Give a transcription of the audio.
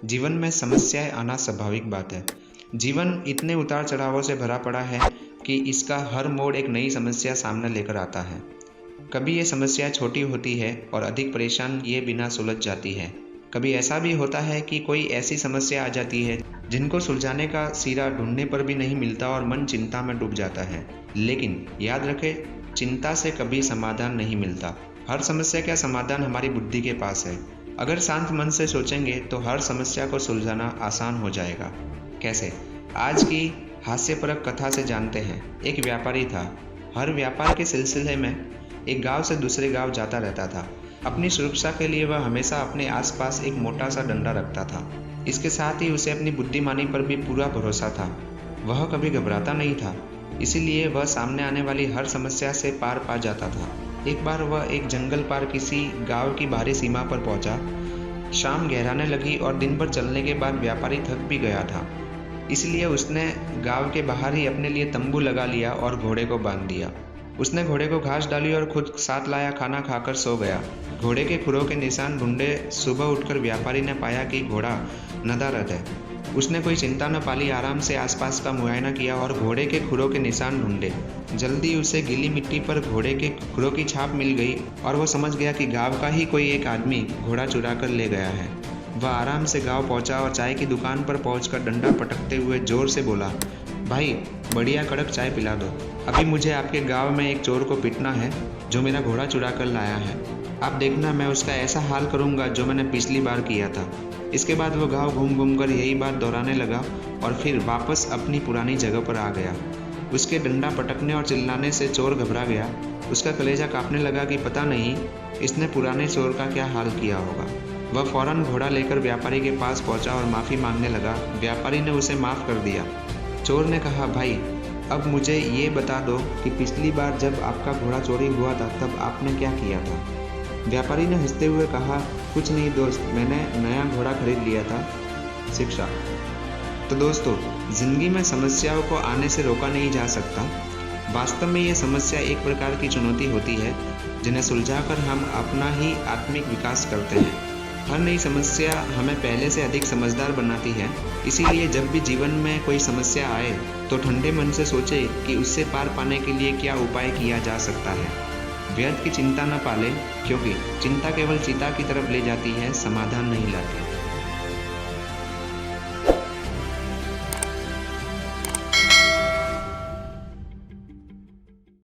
जीवन में समस्याएं आना स्वाभाविक बात है। जीवन इतने उतार चढ़ावों से भरा पड़ा है कि इसका हर मोड़ एक नई समस्या सामने लेकर आता है। कभी ये समस्या छोटी होती है और अधिक परेशान किए बिना सुलझ जाती है। कभी ऐसा भी होता है कि कोई ऐसी समस्या आ जाती है जिनको सुलझाने का सिरा ढूंढने पर भी नहीं मिलता और मन चिंता में डूब जाता है। लेकिन याद रखें, चिंता से कभी समाधान नहीं मिलता। हर समस्या का समाधान हमारी बुद्धि के पास है। अगर शांत मन से सोचेंगे तो हर समस्या को सुलझाना आसान हो जाएगा। कैसे? आज की हास्यपरक कथा से जानते हैं। एक व्यापारी था। हर व्यापार के सिलसिले में एक गांव से दूसरे गांव जाता रहता था। अपनी सुरक्षा के लिए वह हमेशा अपने आसपास एक मोटा सा डंडा रखता था। इसके साथ ही उसे अपनी बुद्धिमानी पर भी पूरा भरोसा था। वह कभी घबराता नहीं था, इसीलिए वह सामने आने वाली हर समस्या से पार पा जाता था। एक बार वह एक जंगल पार किसी गांव की बाहरी सीमा पर पहुंचा। शाम गहराने लगी और दिन भर चलने के बाद व्यापारी थक भी गया था। इसलिए उसने गांव के बाहर ही अपने लिए तंबू लगा लिया और घोड़े को बांध दिया। उसने घोड़े को घास डाली और खुद साथ लाया खाना खाकर सो गया। घोड़े के खुरों के निशान ढूंढे सुबह उठकर व्यापारी ने पाया कि घोड़ा नदारद है। उसने कोई चिंता न पाली, आराम से आसपास का मुआयना किया और घोड़े के खुरों के निशान ढूंढे। जल्दी उसे गीली मिट्टी पर घोड़े के खुरों की छाप मिल गई और वह समझ गया कि गांव का ही कोई एक आदमी घोड़ा चुरा कर ले गया है। वह आराम से गांव पहुंचा और चाय की दुकान पर पहुंचकर डंडा पटकते हुए जोर से बोला, भाई बढ़िया कड़क चाय पिला दो। अभी मुझे आपके गांव में एक चोर को पीटना है जो मेरा घोड़ा चुरा कर लाया है। आप देखना, मैं उसका ऐसा हाल करूंगा जो मैंने पिछली बार किया था। इसके बाद वो गांव घूम घूम कर यही बात दोहराने लगा और फिर वापस अपनी पुरानी जगह पर आ गया। उसके डंडा पटकने और चिल्लाने से चोर घबरा गया। उसका कलेजा कांपने लगा कि पता नहीं इसने पुराने चोर का क्या हाल किया होगा। वह फौरन घोड़ा लेकर व्यापारी के पास पहुंचा और माफ़ी मांगने लगा। व्यापारी ने उसे माफ़ कर दिया। चोर ने कहा, भाई अब मुझे ये बता दो कि पिछली बार जब आपका घोड़ा चोरी हुआ था तब आपने क्या किया था। व्यापारी ने हंसते हुए कहा, कुछ नहीं दोस्त, मैंने नया घोड़ा खरीद लिया था। शिक्षा। तो दोस्तों, जिंदगी में समस्याओं को आने से रोका नहीं जा सकता। वास्तव में ये समस्या एक प्रकार की चुनौती होती है जिन्हें सुलझाकर हम अपना ही आत्मिक विकास करते हैं। हर नई समस्या हमें पहले से अधिक समझदार बनाती है। इसीलिए जब भी जीवन में कोई समस्या आए तो ठंडे मन से सोचे कि उससे पार पाने के लिए क्या उपाय किया जा सकता है। व्यर्थ की चिंता न पालें, क्योंकि चिंता केवल चिता की तरफ ले जाती है, समाधान नहीं लाती।